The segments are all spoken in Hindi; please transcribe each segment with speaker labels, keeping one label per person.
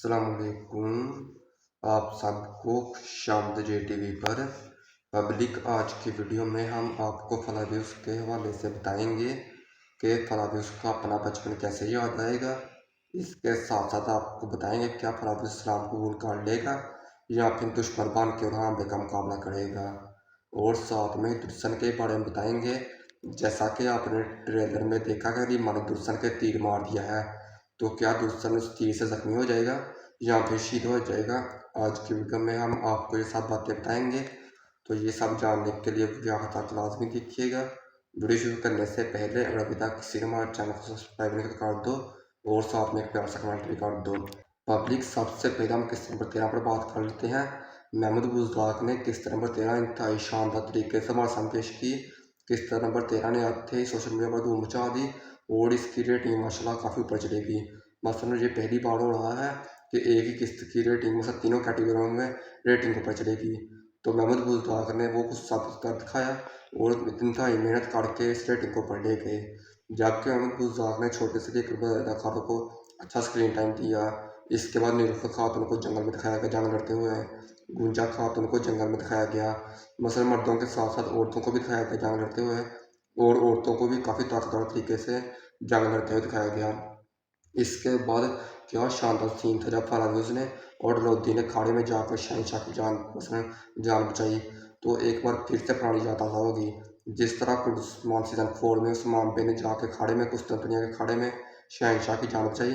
Speaker 1: अस्सलामुअलैकुम। आप सबको खुशामद JTV पर। पब्लिक, आज की वीडियो में हम आपको फलादूस के हवाले से बताएंगे कि फलादूस का अपना बचपन कैसे याद आएगा। इसके साथ साथ आपको बताएंगे क्या फलादूस इस्लाम कबूल कर लेगा या फिर दुश्मन बन के उन्हें हमले का मुकाबला करेगा। और साथ में दुर्सन के बारे में बताएंगे। जैसा कि आपने ट्रेलर में देखा कि रीमा ने दुर्सन के तीर मार दिया है, तो क्या दुर्सन उस तीर से जख्मी हो जाएगा या फिर शहीद हो जाएगा। आज की वीडियो में हम आपको ये सब बातें बताएंगे, तो ये सब जानने के लिए वीडियो तक लाजमी देखिएगा। वीडियो शुरू करने से पहले अगर अभी तक किसी ने हमारे चैनल को सब्सक्राइब नहीं कर दो और साथ में एक प्यार सा कमेंट भी कर दो। पब्लिक, सबसे पहले हम किस्त नंबर 13 पर बात कर लेते हैं। महमूद बुज़दाक ने किस्त नंबर 13 इंतहाई शानदार तरीके से हमारे सामने पेश की। किस्त नंबर 13 ने आते ही सोशल मीडिया पर धूम मचा दी और इसकी रेटिंग माशाल्लाह काफ़ी ऊपर चलेगी। मसलन ये पहली बार हो रहा है कि एक ही किस्त की रेटिंग मतलब तीनों कैटेगरियों में रेटिंग ऊपर चलेगी। तो महमूद बुज़दाक ने वो कुछ साबित कर दिखाया और इंतहाई मेहनत करके इस रेटिंग को ऊपर ले गए। जबकि महमूद बुज़दाक ने छोटे से लेकर बड़े अदाकारों को अच्छा स्क्रीन टाइम दिया। इसके बाद नीलूफर खातून को जंगल में दिखाया गया, जंग लड़ते हुए। गुंजा खातून को जंगल में दिखाया गया। मसलन मर्दों के साथ साथ औरतों को भी दिखाया गया जंग लड़ते हुए, और औरतों को भी काफ़ी ताकतवर तरीके से जंग लड़ते हुए दिखाया गया। इसके बाद क्या शानदार सीन था जब फराज ने और लोधी ने खाड़े में जाकर शहनशाह की जान बचाई। तो एक बार फिर से पुरानी याद ताज़ा होगी। जिस तरह कुर्डुस्मान सीजन 4 में उस्मान बे ने जाके खाड़े में कुस्तुनतनिया के खाड़े में शहनशाह की जान बचाई,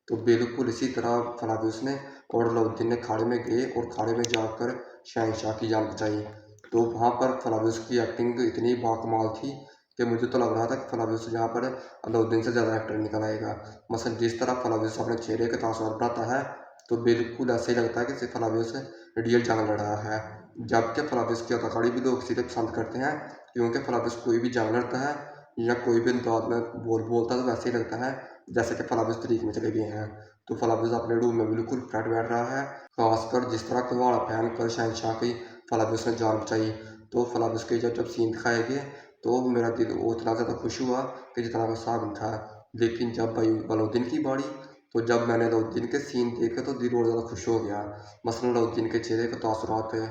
Speaker 1: तो बिल्कुल इसी तरह फराज ने और लोधी ने खाड़े में गए और खाड़े में जाकर शहनशाह की जान बचाई। तो वहाँ पर फराज की एक्टिंग इतनी बाकमाल थी कि मुझे तो लग रहा था कि फलाविस यहाँ पर अलाउद्दीन से ज़्यादा एक्टर निकल आएगा। मसलन जिस तरह फलाविस अपने चेहरे के तासुरात बनाता है, तो बिल्कुल ऐसे ही लगता है कि सिर्फ फलाविस रियल जंग लड़ रहा है। जबकि फलाविस की अदाकारी भी लोग इसीलिए पसंद करते हैं क्योंकि फलाविस कोई भी जंग लड़ता है या कोई भी अंदाज में बोलता है तो वैसे ही लगता है जैसे कि फलाविस तरीक में चले गए हैं। तो फलाविस अपने रूम में बिल्कुल फ्लैट बैठ रहा है, खासकर जिस तरह कुहाड़ा पहन कर शहनशाह की फलाविस ने जान बचाई। तो फलाविस के जब सीन दिखाए गए तो मेरा दिल वो इतना ज़्यादा खुश हुआ कि जितना मैं साबिन था। लेकिन जब भाई अलाउद्दीन की बारी, तो जब मैंने अलाउद्दीन के सीन देखे तो दिल और ज़्यादा खुश हो गया। मसलन अलाउद्दीन के चेहरे के तासुरात है,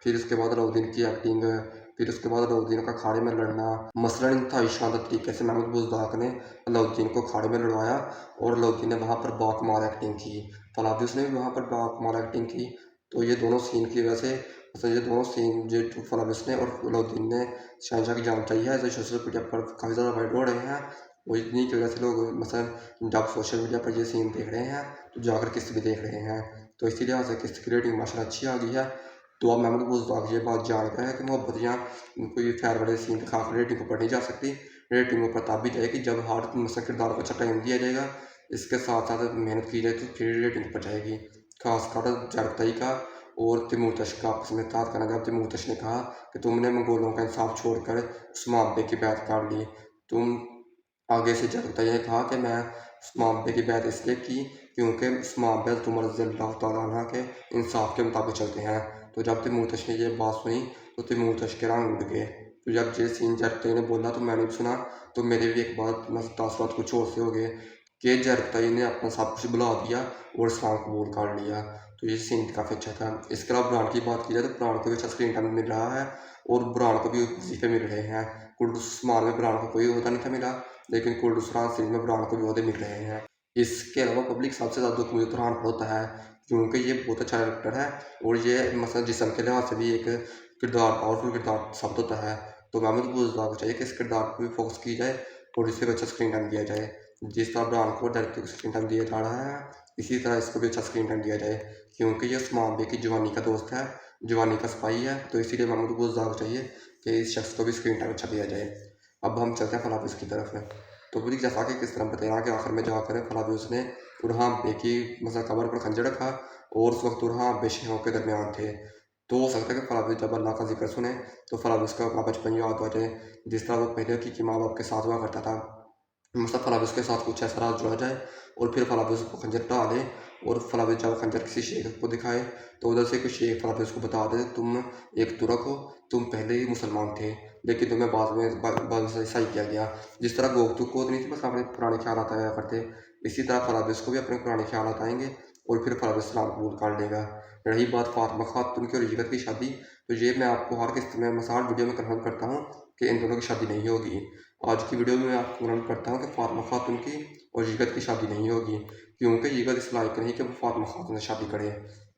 Speaker 1: फिर उसके बाद अलाउद्दीन की एक्टिंग है, फिर उसके बाद अलाउद्दीन का खाड़े में लड़ना। मसलन इंतहाई शानदार तरीके से महमूद बुज़दाक ने अलाउद्दीन को खाड़े में लड़वाया और अलाउद्दीन ने वहाँ पर बाकमाल एक्टिंग की। फलादूस ने भी वहाँ पर बाकमाल एक्टिंग की। तो ये दोनों सीन की वजह से ये दोनों सीन जो फलादूस ने और अलाउद्दीन ने शहनशाह की जान बचाई है, जो सोशल मीडिया पर काफ़ी ज़्यादा वायरल हो रहे हैं। वो इतनी की वजह से लोग मसलन जब सोशल मीडिया पर ये सीन देख रहे हैं तो जाकर किस्त भी देख रहे हैं। तो इसी लिहाज से किस्त की रेटिंग माशाल्लाह अच्छी आ गई है। तो अब महमूद बुज़दाक ये बात जान गए हैं कि मोहब्बत या कोई फैर वाले सीन दिखाकर रेटिंग ऊपर नहीं जा सकती। रेटिंग ऊपर तब भी जाएगी जब हर मसलन किरदार को अच्छा टाइम दिया जाएगा, इसके साथ साथ मेहनत की जाए तो फिर रेटिंग ऊपर जाएगी। खासकर जरतई का और तिमूतश का आपस में इत्तेहाद करना। जब तिमूतश ने कहा कि तुमने मंगोलों का इंसाफ छोड़कर उस्मान बे की बैत कर ली, तुम आगे से जरतई ने कहा कि मैं उस्मान बे की बैत इसलिए की क्योंकि उस्मान बे उमर रज़ियल्लाहु तआला अन्हा के इंसाफ के मुताबिक चलते हैं। तो जब तिमूतश ने ये बात सुनी तो तिमूतश के रंग उड़ गए। तो जब ये सीन जरतई ने बोला तो मैंने भी सुना, तो मेरे भी एक बात तासुरात कुछ और से हो गए कि जरतई ने अपना सब कुछ भुला दिया और इस्लाम कबूल कर लिया। तो ये सीन काफ़ी अच्छा था। इसके अलावा बुरहान की बात की जाए तो बुरहान को भी अच्छा स्क्रीन टाइम मिल रहा है और बुरहान को भी वजीफे मिल रहे हैं। कुर्डुस्मान में बुरहान को कोई ओहदा नहीं था मिला, लेकिन कुर्डुस्तान सीरीज में बुरहान को भी ओहदे मिल रहे हैं। इसके अलावा पब्लिक सबसे ज़्यादा दुख मुझे बुरहान पर होता है क्योंकि ये बहुत अच्छा कैरेक्टर है और ये मसलन जिस्म के लिहाज से भी एक किरदार पावरफुल किरदार साबित होता है। तो महमूद बुज़दाक को चाहिए कि इस किरदार पर भी फोकस की जाए और इसे भी अच्छा स्क्रीन टाइम दिया जाए। जिस तरह बुरहान को डायरेक्टर को स्क्रीन टाइम दिया जा रहा है, इसी तरह इसको भी अच्छा स्क्रीन टाइम दिया जाए क्योंकि ये उस्मान बे की जवानी का दोस्त है, जवानी का सिपाही है। तो इसीलिए महमूद बुज़दाक को चाहिए कि इस शख्स को भी स्क्रीन टाइम अच्छा दिया जाए। अब हम चलते हैं फलाफिस की तरफ। तो पूरी जैसा कि किस तरह बताया कि आखिर में जाकर फलाफिस ने उरहाम बे की मतलब कबर पर खंजर रखा और उस वक्त उरहाम बे शहरों के दरमियान थे। तो हो सकता है कि फलाफिस जब अल्लाह का जिक्र सुने तो फलाफिस का अपना बचपन याद हो जाए, जिस तरह वो पहले की माँ बाप के साथ हुआ करता था। मतलब फलाफिस के साथ कुछ ऐसा राज जुड़ा जाए और फिर फलाफिस को खंजर डाले और फलाफिस जब खंजर किसी शेख को दिखाए तो उधर से कुछ शेख फलाफिस को बता दे तुम एक तुर्क हो, तुम पहले ही मुसलमान थे लेकिन तुम्हें बाद में ईसाई किया गया। जिस तरह गोगतुक को नहीं थी बस अपने पुराने ख्याल आया करते, इसी तरह फलाफिस को भी अपने पुराने ख्याल आएंगे और फिर फराज इस्लाम कबूल कर लेगा। रही बात फातिमा खातून की और जिगत की शादी, तो ये मैं आपको हर किस्त में मसाल वीडियो में कन्फर्म करता हूँ कि इन दोनों की शादी नहीं होगी। आज की वीडियो में मैं आपको कन्फर्म करता हूँ कि फातिमा खातून की और जिगत की शादी नहीं होगी, क्योंकि जिगत इस लायक नहीं कि वो फातिमा खातून से शादी करे।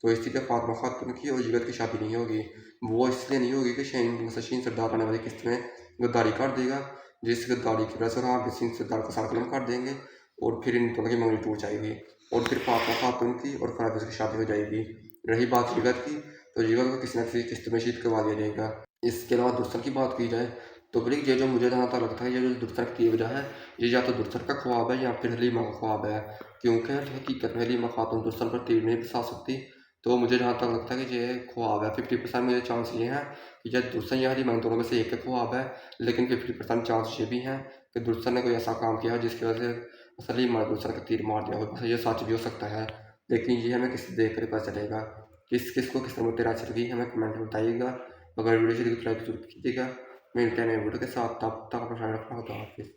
Speaker 1: तो इसलिए फातिमा खातून की और जिगत की शादी नहीं होगी। वो इसलिए नहीं होगी कि शहीन सरदार आने वाली किस्त में गद्दारी कर देगा, जिस गद्दारी की वजह से हम शहीन सरदार को साथ कलम कर देंगे और फिर इन दोनों की मंगनी टूट जाएगी और फिर फातिमा खातून की और फराज की शादी हो जाएगी। रही बात जिगत की, तो जिगत को किसी न किसी किस्त में शहीद करवा दिया जाएगा। इसके अलावा दुर्सन की बात की जाए तो बल्कि ये जो मुझे जहाँ तक लगता है, ये जो दुर्सन की वजह है, ये या तो दुर्सन का ख्वाब है या फिर हलीमा का ख्वाब है, क्योंकि हकीकत में हलीमा खातून दुर्सन पर तीर नहीं बरसा सकती। तो मुझे जहाँ तक लगता है कि ये ख्वाब है। 50% मेरे चांस ये हैं कि या दुर्सन या हलीमा दोनों में से एक का ख्वाब है, लेकिन 50% चांस ये भी हैं कि दुर्सन ने कोई ऐसा काम किया है जिसकी वजह से हलीमा ने दुर्सन का तीर मार दिया हो। ये सच भी हो सकता है, लेकिन ये हमें किसी देख कर पता चलेगा। किस को किस तरह तेरा अच्छी लगी हमें कमेंट में बताइएगा। अगर वीडियो अच्छी लगी तो लाइक जरूर कीजिएगा। मिलते हैं नए वीडियो के साथ, तब तक अपना ख्याल रखना। खुदा हाफिज़।